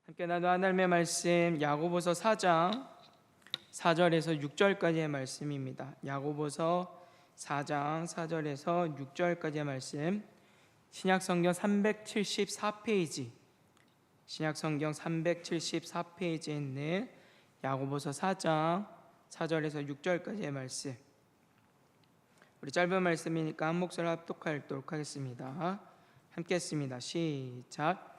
함께 나도 하나님의 말씀 야고보서 4장 4절에서 6절까지의 말씀입니다. 야고보서 4장 4절에서 6절까지의 말씀, 신약성경 374페이지, 신약성경 374페이지에 있는 야고보서 4장 4절에서 6절까지의 말씀. 우리 짧은 말씀이니까 한 목소리로 합독하도록 하겠습니다. 함께 했습니다. 시작.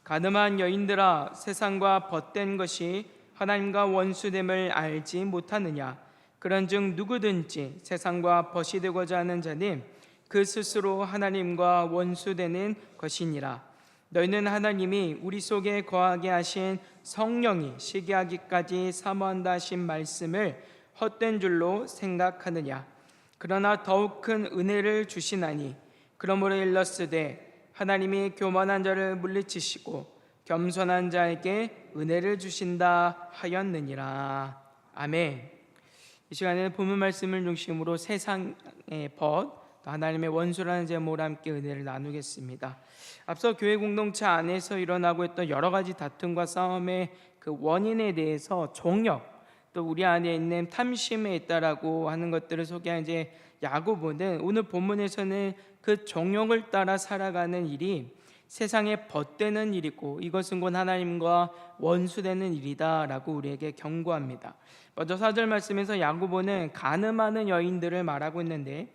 가늠한 여인들아, 세상과 벗된 것이 하나님과 원수됨을 알지 못하느냐? 그런즉 누구든지 세상과 벗이 되고자 하는 자는 그 스스로 하나님과 원수되는 것이니라. 너희는 하나님이 우리 속에 거하게 하신 성령이 시기하기까지 사모한다 하신 말씀을 헛된 줄로 생각하느냐? 그러나 더욱 큰 은혜를 주시나니 그러므로 일렀으되 하나님이 교만한 자를 물리치시고 겸손한 자에게 은혜를 주신다 하였느니라. 아멘. 이 시간에는 본문 말씀을 중심으로 세상의 벗, 하나님의 원수라는 제목으로 함께 은혜를 나누겠습니다. 앞서 교회 공동체 안에서 일어나고 있던 여러 가지 다툼과 싸움의 그 원인에 대해서 종역, 또 우리 안에 있는 탐심에 있다라고 하는 것들을 소개한 이제 야고보는 오늘 본문에서는 그 종역을 따라 살아가는 일이 세상에 벗되는 일이고 이것은 곧 하나님과 원수되는 일이다라고 우리에게 경고합니다. 먼저 4절 말씀에서 야고보는 간음하는 여인들을 말하고 있는데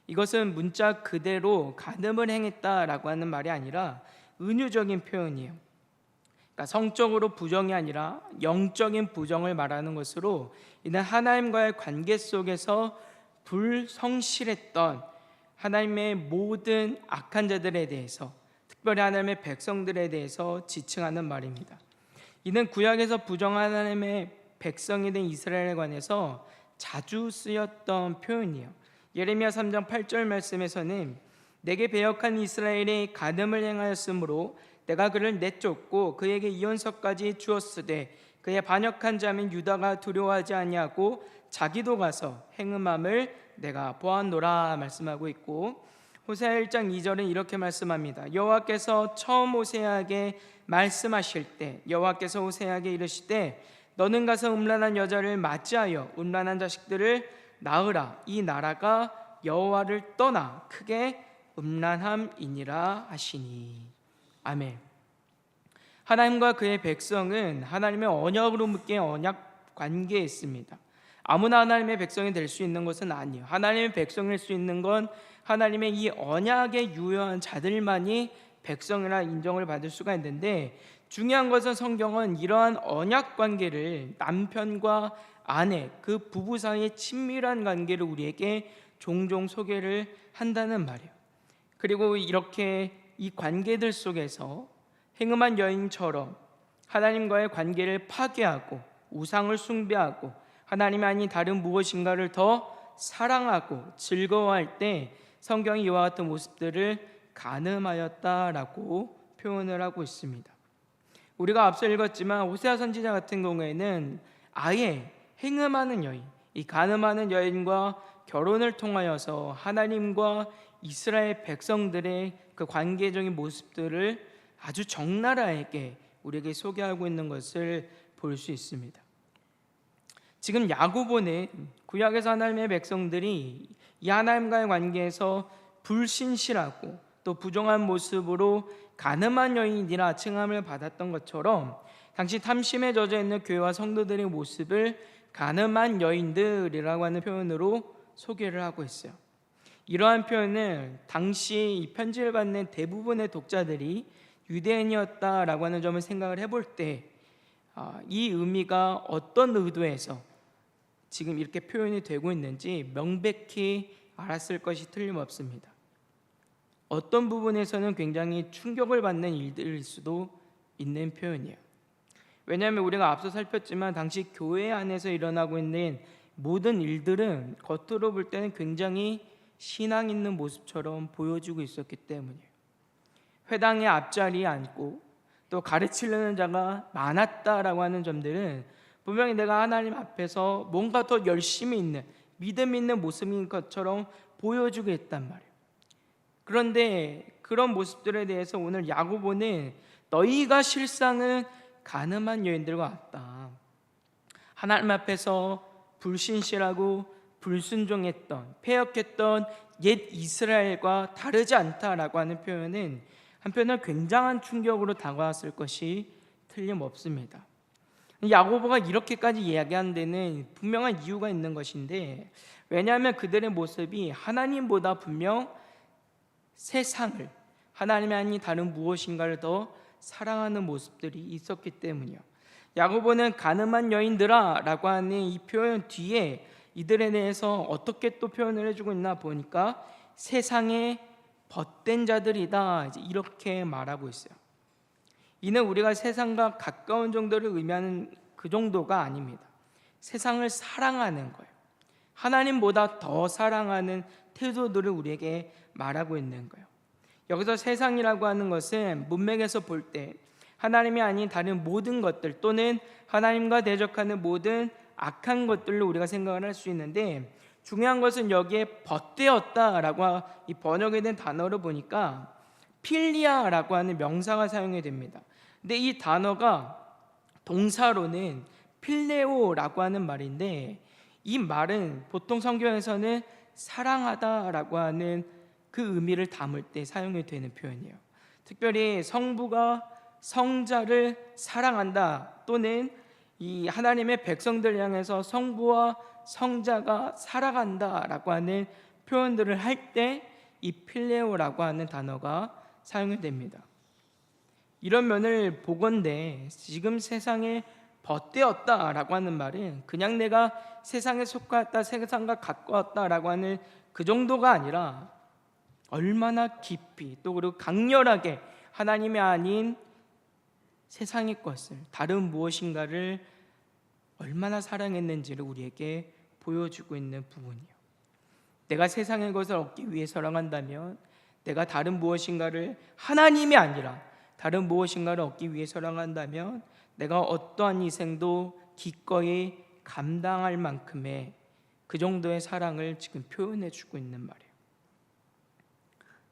이것은 문자 그대로 간음을 행했다라고 하는 말이 아니라 은유적인 표현이에요. 그러니까 성적으로 부정이 아니라 영적인 부정을 말하는 것으로 이는 하나님과의 관계 속에서 불성실했던 하나님의 모든 악한 자들에 대해서, 특별히 하나님의 백성들에 대해서 지칭하는 말입니다. 이는 구약에서 부정한 하나님의 백성이 된 이스라엘에 관해서 자주 쓰였던 표현이에요. 예레미야 3장 8절 말씀에서는 내게 배역한 이스라엘이 간음을 행하였으므로 내가 그를 내쫓고 그에게 이혼서까지 주었으되 그의 반역한 자민 유다가 두려워하지 아니하고 자기도 가서 행음함을 내가 보았노라 말씀하고 있고, 호세아 1장 2절은 이렇게 말씀합니다. 여호와께서 처음 호세아에게 말씀하실 때 여호와께서 호세아에게 이르시되 너는 가서 음란한 여자를 맞이하여 음란한 자식들을 낳으라. 이 나라가 여호와를 떠나 크게 음란함이니라 하시니. 아멘. 하나님과 그의 백성은 하나님의 언약으로 묶인 언약 관계에 있습니다. 아무나 하나님의 백성이 될 수 있는 것은 아니에요. 하나님의 백성일 수 있는 건 하나님의 이 언약에 유효한 자들만이 백성이라 인정을 받을 수가 있는데, 중요한 것은 성경은 이러한 언약 관계를 남편과 아내, 그 부부 사이의 친밀한 관계를 우리에게 종종 소개를 한다는 말이에요. 그리고 이렇게 이 관계들 속에서 행음한 여인처럼 하나님과의 관계를 파괴하고 우상을 숭배하고 하나님이 아닌 다른 무엇인가를 더 사랑하고 즐거워할 때 성경이 이와 같은 모습들을 간음하였다라고 표현을 하고 있습니다. 우리가 앞서 읽었지만 호세아 선지자 같은 경우에는 아예 행음하는 여인, 이 간음하는 여인과 결혼을 통하여서 하나님과 이스라엘 백성들의 그 관계적인 모습들을 아주 적나라하게 우리에게 소개하고 있는 것을 볼 수 있습니다. 지금 야고보는 구약에서 하나님의 백성들이 이 하나님과의 관계에서 불신실하고 또 부정한 모습으로 간음한 여인이라 칭함을 받았던 것처럼 당시 탐심에 젖어 있는 교회와 성도들의 모습을 간음한 여인들이라고 하는 표현으로 소개를 하고 있어요. 이러한 표현은 당시 이 편지를 받는 대부분의 독자들이 유대인이었다라고 하는 점을 생각을 해볼 때 이 의미가 어떤 의도에서 지금 이렇게 표현이 되고 있는지 명백히 알았을 것이 틀림없습니다. 어떤 부분에서는 굉장히 충격을 받는 일들일 수도 있는 표현이에요. 왜냐하면 우리가 앞서 살폈지만 당시 교회 안에서 일어나고 있는 모든 일들은 겉으로 볼 때는 굉장히 신앙 있는 모습처럼 보여지고 있었기 때문이에요. 회당의 앞자리에 앉고 또 가르치려는 자가 많았다라고 하는 점들은 분명히 내가 하나님 앞에서 뭔가 더 열심히 있는, 믿음 있는 모습인 것처럼 보여주고 있단 말이에요. 그런데 그런 모습들에 대해서 오늘 야고보는 너희가 실상은 가늠한 여인들과 같다. 하나님 앞에서 불신실하고 불순종했던, 패역했던 옛 이스라엘과 다르지 않다라고 하는 표현은 한편으로 굉장한 충격으로 다가왔을 것이 틀림없습니다. 야고보가 이렇게까지 이야기한 데는 분명한 이유가 있는 것인데, 왜냐하면 그들의 모습이 하나님보다 분명 세상을, 하나님이 아닌 다른 무엇인가를 더 사랑하는 모습들이 있었기 때문이요. 야고보는 가늠한 여인들아 라고 하는 이 표현 뒤에 이들에 대해서 어떻게 또 표현을 해주고 있나 보니까 세상에 벗된 자들이다, 이렇게 말하고 있어요. 이는 우리가 세상과 가까운 정도를 의미하는 그 정도가 아닙니다. 세상을 사랑하는 거예요. 하나님보다 더 사랑하는 태도들을 우리에게 말하고 있는 거예요. 여기서 세상이라고 하는 것은 문맥에서 볼 때 하나님이 아닌 다른 모든 것들, 또는 하나님과 대적하는 모든 악한 것들로 우리가 생각을 할 수 있는데, 중요한 것은 여기에 벗되었다라고 이 번역이 된 단어로 보니까 필리아라고 하는 명사가 사용이 됩니다. 근데 이 단어가 동사로는 필레오라고 하는 말인데, 이 말은 보통 성경에서는 사랑하다라고 하는 그 의미를 담을 때 사용이 되는 표현이에요. 특별히 성부가 성자를 사랑한다, 또는 이 하나님의 백성들 향해서 성부와 성자가 살아간다라고 하는 표현들을 할 때 이 필레오라고 하는 단어가 사용이 됩니다. 이런 면을 보건대 지금 세상에 벗되었다라고 하는 말은 그냥 내가 세상에 속하였다, 세상과 가까웠다라고 하는 그 정도가 아니라 얼마나 깊이, 또 그리고 강렬하게 하나님이 아닌 세상의 것을, 다른 무엇인가를 얼마나 사랑했는지를 우리에게 보여주고 있는 부분이에요. 내가 세상의 것을 얻기 위해 사랑한다면, 내가 다른 무엇인가를, 하나님이 아니라 다른 무엇인가를 얻기 위해 사랑한다면, 내가 어떠한 희생도 기꺼이 감당할 만큼의 그 정도의 사랑을 지금 표현해 주고 있는 말이에요.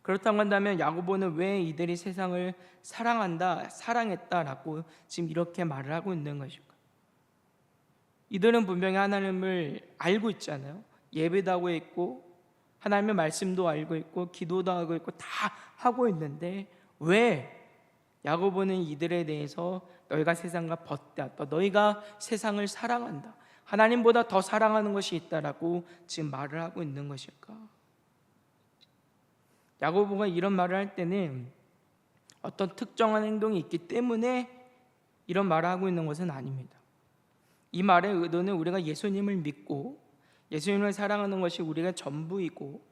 그렇다고 한다면 야고보는 왜 이들이 세상을 사랑한다, 사랑했다라고 지금 이렇게 말을 하고 있는 것일까? 이들은 분명히 하나님을 알고 있잖아요. 예배도 하고 있고 하나님의 말씀도 알고 있고 기도도 하고 있고 다 하고 있는데, 왜 야고보는 이들에 대해서 너희가 세상과 벗되었다, 너희가 세상을 사랑한다, 하나님보다 더 사랑하는 것이 있다라고 지금 말을 하고 있는 것일까? 야고보가 이런 말을 할 때는 어떤 특정한 행동이 있기 때문에 이런 말을 하고 있는 것은 아닙니다. 이 말의 의도는 우리가 예수님을 믿고 예수님을 사랑하는 것이 우리가 전부이고,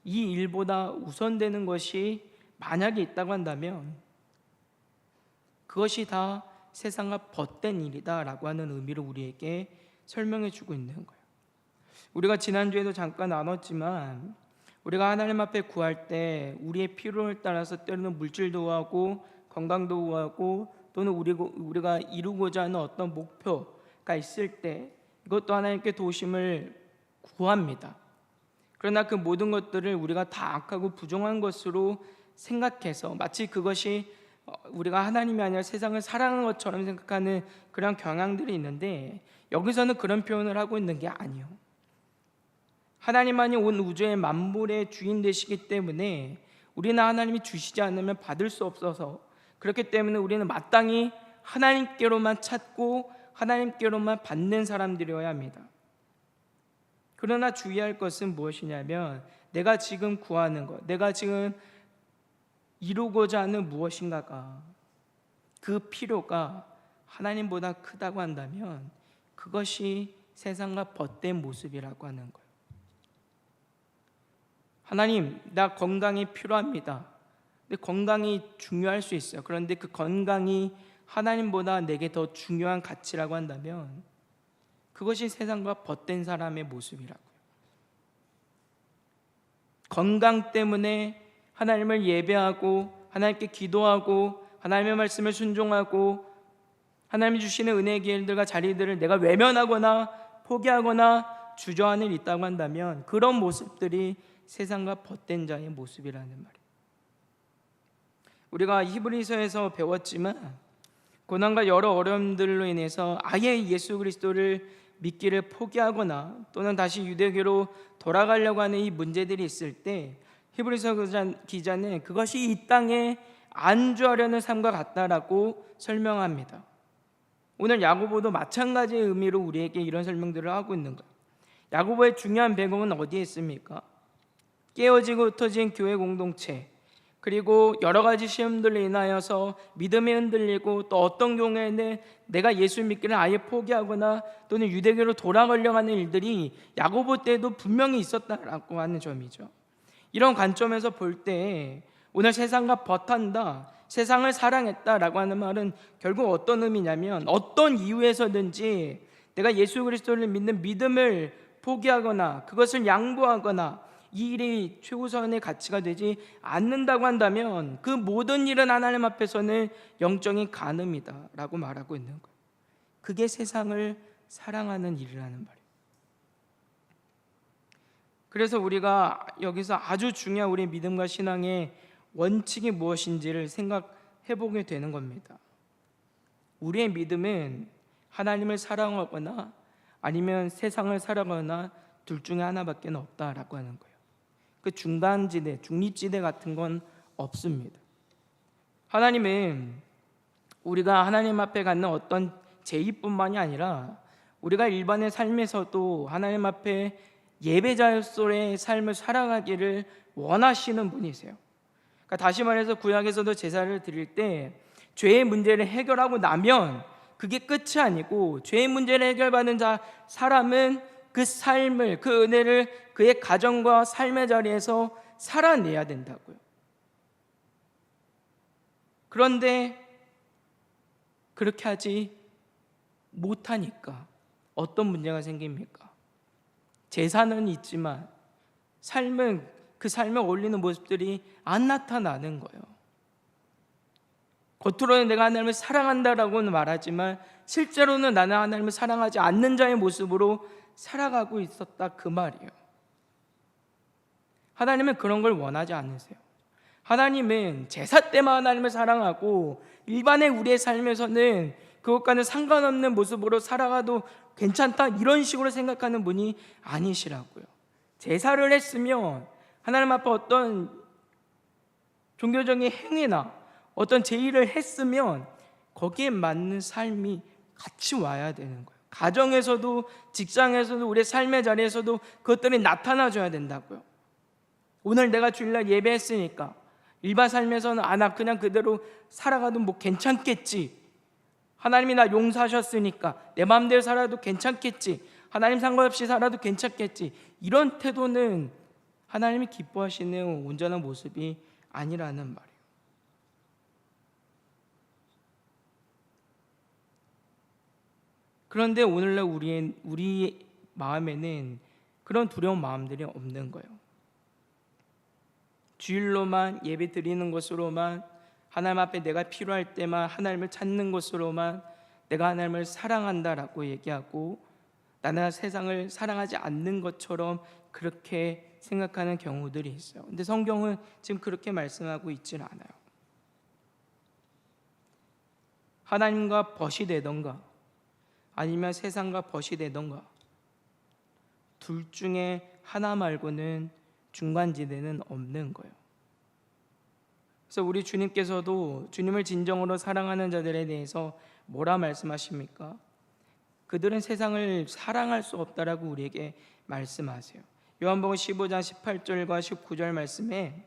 이 일보다 우선되는 것이 만약에 있다고 한다면 그것이 다 세상과 벗된 일이다라고 하는 의미로 우리에게 설명해 주고 있는 거예요. 우리가 지난주에도 잠깐 나눴지만, 우리가 하나님 앞에 구할 때 우리의 필요를 따라서 때로는 물질도 구하고 건강도 구하고, 또는 우리가 이루고자 하는 어떤 목표가 있을 때 이것도 하나님께 도우심을 구합니다. 그러나 그 모든 것들을 우리가 다 악하고 부정한 것으로 생각해서 마치 그것이 우리가 하나님이 아니라 세상을 사랑하는 것처럼 생각하는 그런 경향들이 있는데, 여기서는 그런 표현을 하고 있는 게 아니에요. 하나님만이 온 우주의 만물의 주인 되시기 때문에 우리는 하나님이 주시지 않으면 받을 수 없어서, 그렇기 때문에 우리는 마땅히 하나님께로만 찾고 하나님께로만 받는 사람들이어야 합니다. 그러나 주의할 것은 무엇이냐면, 내가 지금 구하는 것, 내가 지금 이루고자 하는 무엇인가가, 그 필요가 하나님보다 크다고 한다면 그것이 세상과 벗된 모습이라고 하는 거예요. 하나님, 나 건강이 필요합니다. 근데 건강이 중요할 수 있어요. 그런데 그 건강이 하나님보다 내게 더 중요한 가치라고 한다면 그것이 세상과 벗된 사람의 모습이라고요. 건강 때문에 하나님을 예배하고 하나님께 기도하고 하나님의 말씀을 순종하고 하나님이 주시는 은혜의 기회들과 자리들을 내가 외면하거나 포기하거나 주저하는 일이 있다고 한다면, 그런 모습들이 세상과 벗된 자의 모습이라는 말이에요. 우리가 히브리서에서 배웠지만 고난과 여러 어려움들로 인해서 아예 예수 그리스도를 믿기를 포기하거나 또는 다시 유대교로 돌아가려고 하는 이 문제들이 있을 때 히브리서 기자는 그것이 이 땅에 안주하려는 삶과 같다라고 설명합니다. 오늘 야고보도 마찬가지의 의미로 우리에게 이런 설명들을 하고 있는 거예요. 야고보의 중요한 배경은 어디에 있습니까? 깨어지고 흩어진 교회 공동체, 그리고 여러 가지 시험들로 인하여서 믿음이 흔들리고 또 어떤 경우에는 내가 예수 믿기를 아예 포기하거나 또는 유대교로 돌아가려고 하는 일들이 야고보 때도 분명히 있었다라고 하는 점이죠. 이런 관점에서 볼 때 오늘 세상과 버탄다, 세상을 사랑했다라고 하는 말은 결국 어떤 의미냐면 어떤 이유에서든지 내가 예수 그리스도를 믿는 믿음을 포기하거나 그것을 양보하거나 이 일이 최우선의 가치가 되지 않는다고 한다면 그 모든 일은 하나님 앞에서는 영적인 간음이다 라고 말하고 있는 거예요. 그게 세상을 사랑하는 일이라는 말이에요. 그래서 우리가 여기서 아주 중요한 우리 믿음과 신앙의 원칙이 무엇인지를 생각해 보게 되는 겁니다. 우리의 믿음은 하나님을 사랑하거나 아니면 세상을 사랑하거나 둘 중에 하나밖에 없다라고 하는 거예요. 그 중간지대, 중립지대 같은 건 없습니다. 하나님은 우리가 하나님 앞에 갖는 어떤 제의뿐만이 아니라 우리가 일반의 삶에서도 하나님 앞에 예배자로서의 삶을 살아가기를 원하시는 분이세요. 그러니까 다시 말해서 구약에서도 제사를 드릴 때 죄의 문제를 해결하고 나면 그게 끝이 아니고 죄의 문제를 해결받는 사람은 그 삶을, 그 은혜를 그의 가정과 삶의 자리에서 살아내야 된다고요. 그런데 그렇게 하지 못하니까 어떤 문제가 생깁니까? 제사는 있지만 삶은, 그 삶에 어울리는 모습들이 안 나타나는 거예요. 겉으로는 내가 하나님을 사랑한다라고는 말하지만 실제로는 나는 하나님을 사랑하지 않는 자의 모습으로 살아가고 있었다, 그 말이에요. 하나님은 그런 걸 원하지 않으세요. 하나님은 제사 때만 하나님을 사랑하고 일반의 우리의 삶에서는 그것과는 상관없는 모습으로 살아가도 괜찮다, 이런 식으로 생각하는 분이 아니시라고요. 제사를 했으면 하나님 앞에 어떤 종교적인 행위나 어떤 제의를 했으면 거기에 맞는 삶이 같이 와야 되는 거예요. 가정에서도 직장에서도 우리의 삶의 자리에서도 그것들이 나타나줘야 된다고요. 오늘 내가 주일날 예배했으니까 일반 삶에서는 나 그냥 그대로 살아가도 뭐 괜찮겠지, 하나님이 나 용서하셨으니까 내 마음대로 살아도 괜찮겠지, 하나님 상관없이 살아도 괜찮겠지, 이런 태도는 하나님이 기뻐하시는 온전한 모습이 아니라는 말이에요. 그런데 오늘날 우리의 마음에는 그런 두려운 마음들이 없는 거예요. 주일로만 예배 드리는 것으로만, 하나님 앞에 내가 필요할 때만 하나님을 찾는 것으로만 내가 하나님을 사랑한다라고 얘기하고 나는 세상을 사랑하지 않는 것처럼 그렇게 생각하는 경우들이 있어요. 근데 성경은 지금 그렇게 말씀하고 있지는 않아요. 하나님과 벗이 되던가 아니면 세상과 벗이 되던가 둘 중에 하나 말고는 중간지대는 없는 거예요. 그래서 우리 주님께서도 주님을 진정으로 사랑하는 자들에 대해서 뭐라 말씀하십니까? 그들은 세상을 사랑할 수 없다라고 우리에게 말씀하세요. 요한복음 15장 18절과 19절 말씀에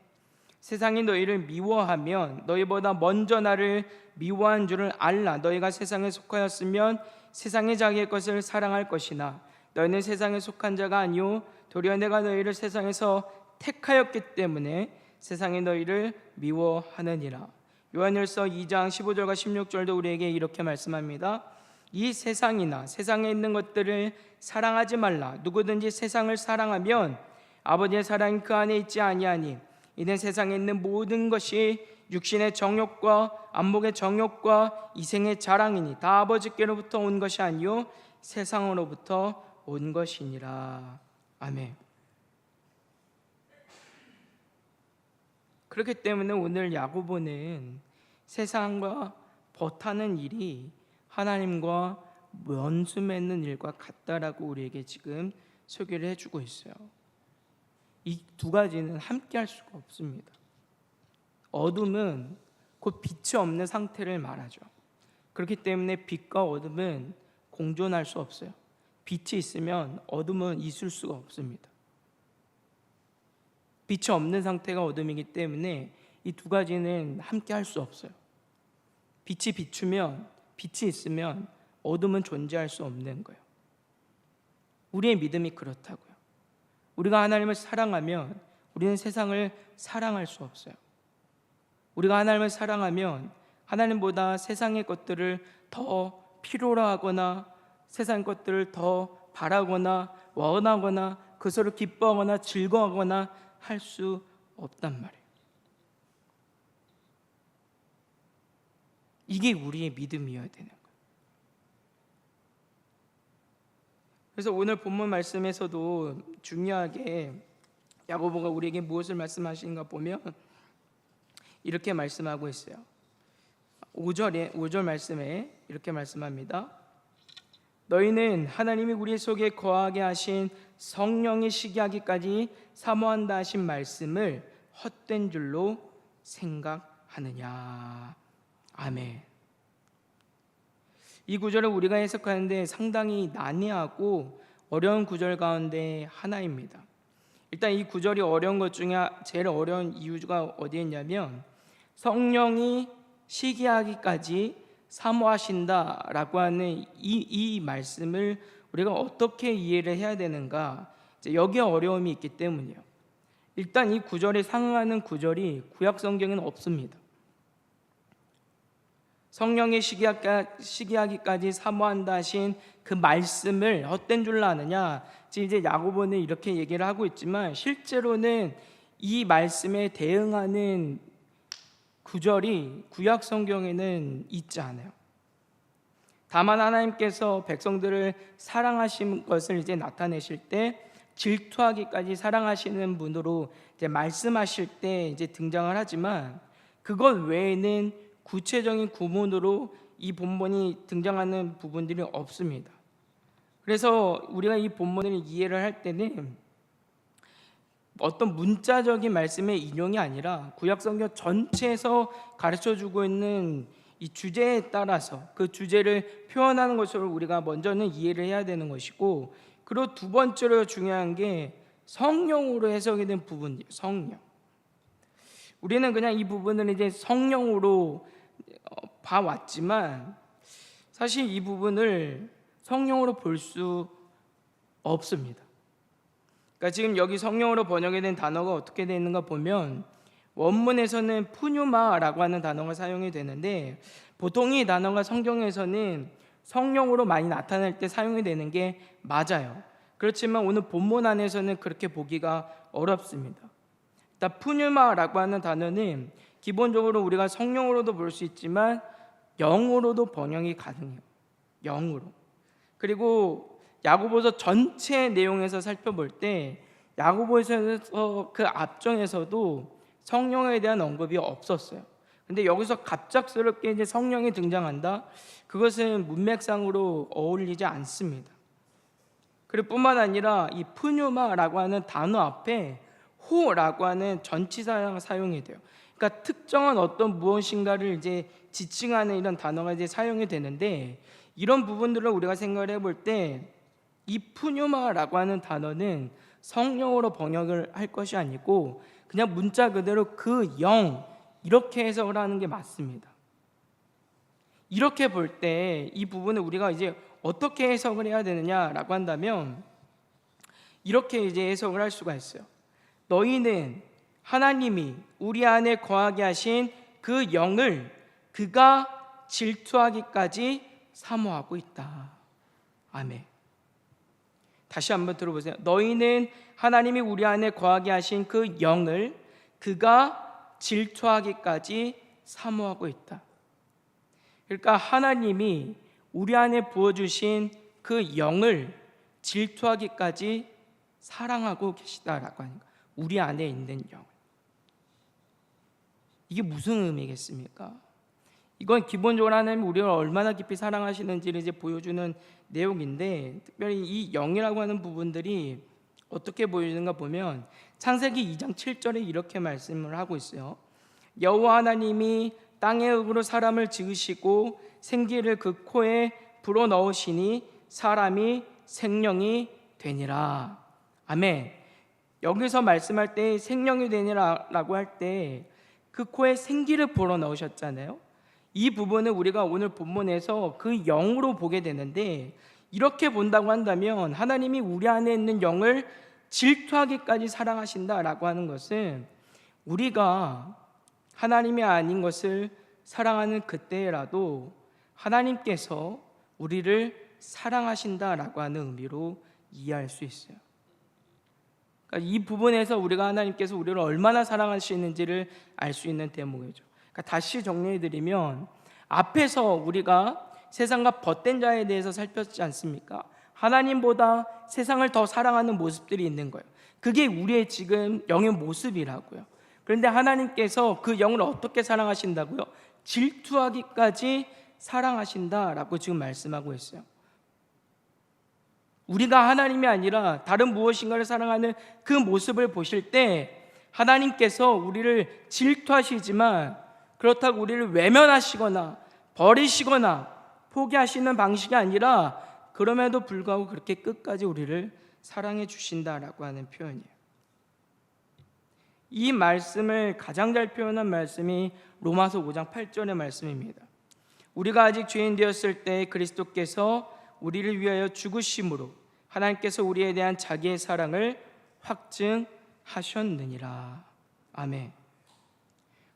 세상이 너희를 미워하면 너희보다 먼저 나를 미워한 줄을 알라. 너희가 세상에 속하였으면 세상의 자기의 것을 사랑할 것이나 너희는 세상에 속한 자가 아니요 도리어 내가 너희를 세상에서 택하였기 때문에 세상이 너희를 미워하느니라. 요한일서 2장 15절과 16절도 우리에게 이렇게 말씀합니다. 이 세상이나 세상에 있는 것들을 사랑하지 말라. 누구든지 세상을 사랑하면 아버지의 사랑이 그 안에 있지 아니하니 이는 세상에 있는 모든 것이 육신의 정욕과 안목의 정욕과 이생의 자랑이니 다 아버지께로부터 온 것이 아니요 세상으로부터 온 것이니라. 아멘. 그렇기 때문에 오늘 야고보는 세상과 버타는 일이 하나님과 원수 맺는 일과 같다라고 우리에게 지금 소개를 해주고 있어요. 이 두 가지는 함께 할 수가 없습니다. 어둠은 곧 빛이 없는 상태를 말하죠. 그렇기 때문에 빛과 어둠은 공존할 수 없어요. 빛이 있으면 어둠은 있을 수가 없습니다. 빛이 없는 상태가 어둠이기 때문에 이 두 가지는 함께 할 수 없어요. 빛이 비추면, 빛이 있으면 어둠은 존재할 수 없는 거예요. 우리의 믿음이 그렇다고요. 우리가 하나님을 사랑하면 우리는 세상을 사랑할 수 없어요. 우리가 하나님을 사랑하면 하나님보다 세상의 것들을 더 필요로 하거나 세상 것들을 더 바라거나 원하거나 그것을 기뻐하거나 즐거워하거나 할 수 없단 말이에요. 이게 우리의 믿음이어야 되는 거예요. 그래서 오늘 본문 말씀에서도 중요하게 야고보가 우리에게 무엇을 말씀하시는가 보면 이렇게 말씀하고 있어요. 5절 말씀에 이렇게 말씀합니다. 너희는 하나님이 우리 속에 거하게 하신 성령이 시기하기까지 사모한다 하신 말씀을 헛된 줄로 생각하느냐. 아멘. 이 구절을 우리가 해석하는데 상당히 난해하고 어려운 구절 가운데 하나입니다. 일단 이 구절이 어려운 것 중에 제일 어려운 이유가 어디에 있냐면 성령이 시기하기까지 사모하신다라고 하는 이 말씀을 우리가 어떻게 이해를 해야 되는가, 여기에 어려움이 있기 때문이에요. 일단 이 구절에 상응하는 구절이 구약 성경에는 없습니다. 성령의 시기하기까지 사모한다 하신 그 말씀을 헛된 줄로 아느냐. 이제 야고보는 이렇게 얘기를 하고 있지만 실제로는 이 말씀에 대응하는 구절이 구약 성경에는 있지 않아요. 다만 하나님께서 백성들을 사랑하신 것을 이제 나타내실 때 질투하기까지 사랑하시는 분으로 이제 말씀하실 때 이제 등장을 하지만 그것 외에는 구체적인 구문으로 이 본문이 등장하는 부분들이 없습니다. 그래서 우리가 이 본문을 이해를 할 때는 어떤 문자적인 말씀의 인용이 아니라 구약 성경 전체에서 가르쳐주고 있는 이 주제에 따라서 그 주제를 표현하는 것으로 우리가 먼저는 이해를 해야 되는 것이고, 그리고 두 번째로 중요한 게 성령으로 해석이 된 부분이에요. 성령. 우리는 그냥 이 부분을 이제 성령으로 봐왔지만 사실 이 부분을 성령으로 볼 수 없습니다. 그러니까 지금 여기 성령으로 번역이 된 단어가 어떻게 되어 있는가 보면 원문에서는 푸뉴마라고 하는 단어가 사용이 되는데 보통 이 단어가 성경에서는 성령으로 많이 나타날 때 사용이 되는 게 맞아요. 그렇지만 오늘 본문 안에서는 그렇게 보기가 어렵습니다. 일단 푸뉴마라고 하는 단어는 기본적으로 우리가 성령으로도 볼 수 있지만 영으로도 번역이 가능해요. 영으로. 그리고 야고보서 전체 내용에서 살펴볼 때 야고보에서 그 앞정에서도 성령에 대한 언급이 없었어요. 근데 여기서 갑작스럽게 이제 성령이 등장한다? 그것은 문맥상으로 어울리지 않습니다. 그리고 뿐만 아니라 이 푸뉴마라고 하는 단어 앞에 호라고 하는 전치사가 사용이 돼요. 그러니까 특정한 어떤 무엇인가를 이제 지칭하는 이런 단어가 이제 사용이 되는데 이런 부분들을 우리가 생각을 해볼 때 이 푸뉴마라고 하는 단어는 성령으로 번역을 할 것이 아니고 그냥 문자 그대로 그 영 이렇게 해석을 하는 게 맞습니다. 이렇게 볼 때 이 부분을 우리가 이제 어떻게 해석을 해야 되느냐라고 한다면 이렇게 이제 해석을 할 수가 있어요. 너희는 하나님이 우리 안에 거하게 하신 그 영을 그가 질투하기까지 사모하고 있다. 아멘. 다시 한번 들어보세요. 너희는 하나님이 우리 안에 거하게 하신 그 영을 그가 질투하기까지 사모하고 있다. 그러니까 하나님이 우리 안에 부어주신 그 영을 질투하기까지 사랑하고 계시다라고 하는 거예요. 우리 안에 있는 영. 이게 무슨 의미겠습니까? 이건 기본적으로 하나님이 우리를 얼마나 깊이 사랑하시는지를 이제 보여주는 내용인데, 특별히 이 영이라고 하는 부분들이 어떻게 보여주는가 보면 창세기 2장 7절에 이렇게 말씀을 하고 있어요. 여호와 하나님이 땅의 흙으로 사람을 지으시고 생기를 그 코에 불어넣으시니 사람이 생명이 되니라. 아멘. 여기서 말씀할 때 생명이 되니라라고 할 때 그 코에 생기를 불어넣으셨잖아요. 이 부분을 우리가 오늘 본문에서 그 영으로 보게 되는데, 이렇게 본다고 한다면 하나님이 우리 안에 있는 영을 질투하기까지 사랑하신다라고 하는 것은 우리가 하나님이 아닌 것을 사랑하는 그때라도 하나님께서 우리를 사랑하신다라고 하는 의미로 이해할 수 있어요. 그러니까 이 부분에서 우리가 하나님께서 우리를 얼마나 사랑하시는지를 알 수 있는 대목이죠. 그러니까 다시 정리해드리면, 앞에서 우리가 세상과 벗된 자에 대해서 살폈지 않습니까? 하나님보다 세상을 더 사랑하는 모습들이 있는 거예요. 그게 우리의 지금 영의 모습이라고요. 그런데 하나님께서 그 영을 어떻게 사랑하신다고요? 질투하기까지 사랑하신다라고 지금 말씀하고 있어요. 우리가 하나님이 아니라 다른 무엇인가를 사랑하는 그 모습을 보실 때 하나님께서 우리를 질투하시지만, 그렇다고 우리를 외면하시거나 버리시거나 포기하시는 방식이 아니라 그럼에도 불구하고 그렇게 끝까지 우리를 사랑해 주신다라고 하는 표현이에요. 이 말씀을 가장 잘 표현한 말씀이 로마서 5장 8절의 말씀입니다. 우리가 아직 죄인 되었을 때 그리스도께서 우리를 위하여 죽으심으로 하나님께서 우리에 대한 자기의 사랑을 확증하셨느니라. 아멘.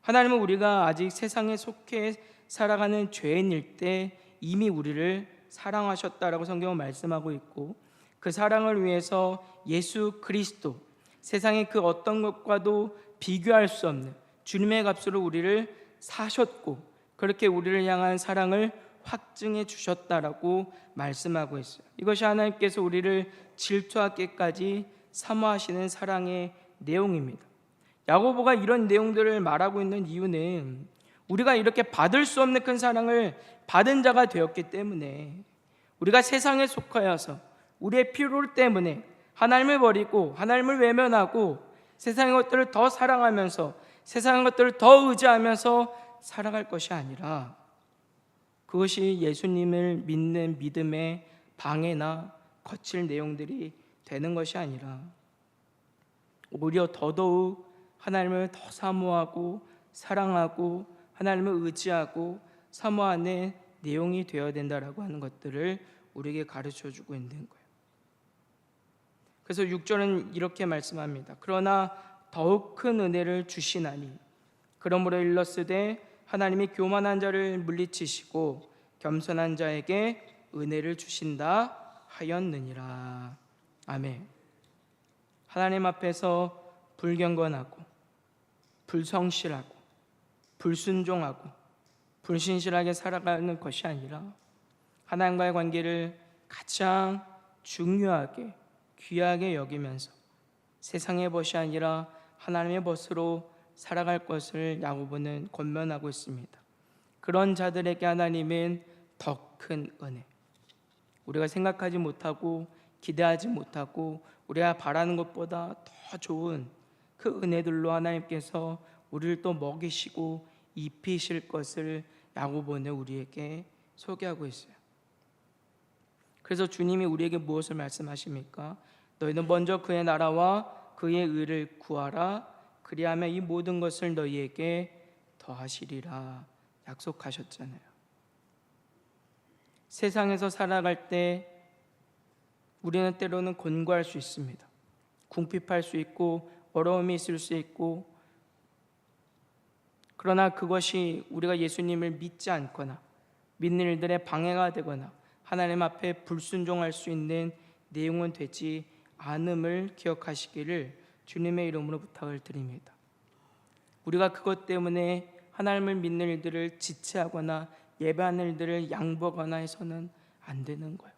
하나님은 우리가 아직 세상에 속해 살아가는 죄인일 때 이미 우리를 사랑하셨다라고 성경은 말씀하고 있고, 그 사랑을 위해서 예수 그리스도, 세상의 그 어떤 것과도 비교할 수 없는 주님의 값으로 우리를 사셨고, 그렇게 우리를 향한 사랑을 확증해 주셨다라고 말씀하고 있어요. 이것이 하나님께서 우리를 질투하기까지 사모하시는 사랑의 내용입니다. 야고보가 이런 내용들을 말하고 있는 이유는 우리가 이렇게 받을 수 없는 큰 사랑을 받은 자가 되었기 때문에, 우리가 세상에 속하여서 우리의 필요 때문에 하나님을 버리고 하나님을 외면하고 세상의 것들을 더 사랑하면서 세상의 것들을 더 의지하면서 살아갈 것이 아니라, 그것이 예수님을 믿는 믿음의 방해나 거칠 내용들이 되는 것이 아니라 오히려 더더욱 하나님을 더 사모하고 사랑하고 하나님을 의지하고 사모하는 내용이 되어야 된다라고 하는 것들을 우리에게 가르쳐주고 있는 거예요. 그래서 6절은 이렇게 말씀합니다. 그러나 더욱 큰 은혜를 주시나니 그러므로 일렀으되 하나님이 교만한 자를 물리치시고 겸손한 자에게 은혜를 주신다 하였느니라. 아멘. 하나님 앞에서 불경건하고 불성실하고 불순종하고 불신실하게 살아가는 것이 아니라 하나님과의 관계를 가장 중요하게 귀하게 여기면서 세상의 벗이 아니라 하나님의 벗으로 살아갈 것을 야고보는 권면하고 있습니다. 그런 자들에게 하나님은 더 큰 은혜, 우리가 생각하지 못하고 기대하지 못하고 우리가 바라는 것보다 더 좋은 그 은혜들로 하나님께서 우리를 또 먹이시고 입히실 것을 야고보는 우리에게 소개하고 있어요. 그래서 주님이 우리에게 무엇을 말씀하십니까? 너희는 먼저 그의 나라와 그의 의를 구하라. 그리하면 이 모든 것을 너희에게 더하시리라 약속하셨잖아요. 세상에서 살아갈 때 우리는 때로는 곤고할 수 있습니다. 궁핍할 수 있고 어려움이 있을 수 있고, 그러나 그것이 우리가 예수님을 믿지 않거나 믿는 일들의 방해가 되거나 하나님 앞에 불순종할 수 있는 내용은 되지 않음을 기억하시기를 주님의 이름으로 부탁을 드립니다. 우리가 그것 때문에 하나님을 믿는 일들을 지체하거나 예배하는 일들을 양보하거나 해서는 안 되는 거예요.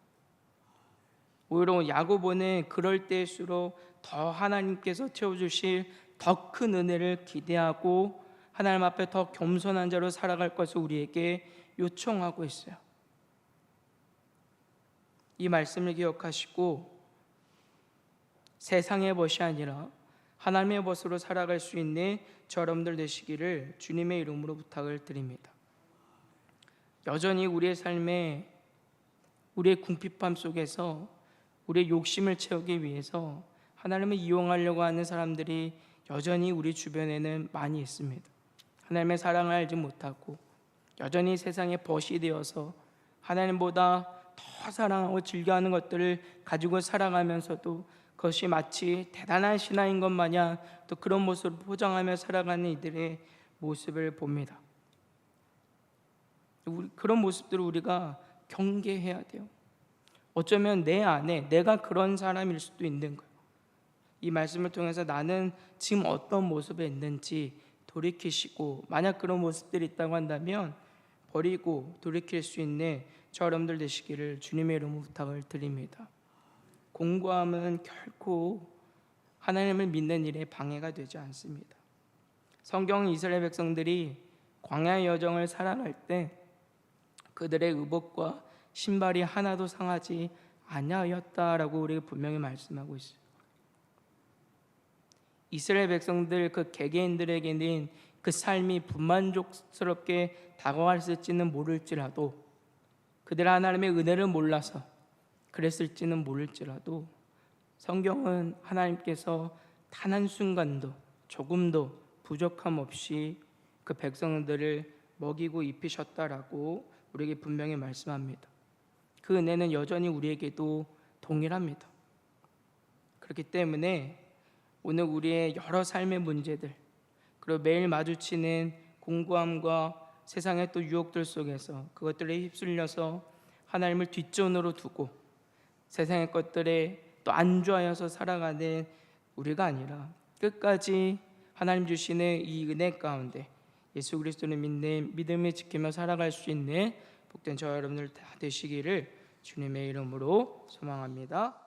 오히려 야고보는 그럴 때일수록 더 하나님께서 채워주실 더 큰 은혜를 기대하고 하나님 앞에 더 겸손한 자로 살아갈 것을 우리에게 요청하고 있어요. 이 말씀을 기억하시고 세상의 벗이 아니라 하나님의 벗으로 살아갈 수 있는 저 여러분들 되시기를 주님의 이름으로 부탁을 드립니다. 여전히 우리의 삶에 우리의 궁핍함 속에서 우리의 욕심을 채우기 위해서 하나님을 이용하려고 하는 사람들이 여전히 우리 주변에는 많이 있습니다. 하나님의 사랑을 알지 못하고 여전히 세상의 벗이 되어서 하나님보다 더 사랑하고 즐겨하는 것들을 가지고 살아가면서도 그것이 마치 대단한 신앙인 것 마냥 또 그런 모습을 포장하며 살아가는 이들의 모습을 봅니다. 그런 모습들을 우리가 경계해야 돼요. 어쩌면 내 안에 내가 그런 사람일 수도 있는 거예요. 이 말씀을 통해서 나는 지금 어떤 모습에 있는지 돌이키시고, 만약 그런 모습들이 있다고 한다면 버리고 돌이킬 수 있는 저 여러분들 되시기를 주님의 이름으로 부탁을 드립니다. 공고함은 결코 하나님을 믿는 일에 방해가 되지 않습니다. 성경은 이스라엘 백성들이 광야의 여정을 살아갈 때 그들의 의복과 신발이 하나도 상하지 아니하였다라고 우리에게 분명히 말씀하고 있어요. 이스라엘 백성들 그 개개인들에게는 그 삶이 불만족스럽게 다가왔을지는 모를지라도, 그들 하나님의 은혜를 몰라서 그랬을지는 모를지라도, 성경은 하나님께서 단 한순간도 조금도 부족함 없이 그 백성들을 먹이고 입히셨다라고 우리에게 분명히 말씀합니다. 그 은혜는 여전히 우리에게도 동일합니다. 그렇기 때문에 오늘 우리의 여러 삶의 문제들, 그리고 매일 마주치는 공고함과 세상의 또 유혹들 속에서 그것들에 휩쓸려서 하나님을 뒷전으로 두고 세상의 것들에 또 안주하여서 살아가는 우리가 아니라 끝까지 하나님 주시는 이 은혜 가운데 예수 그리스도를 믿는 믿음을 지키며 살아갈 수 있는 복된 저 여러분들 다 되시기를 주님의 이름으로 소망합니다.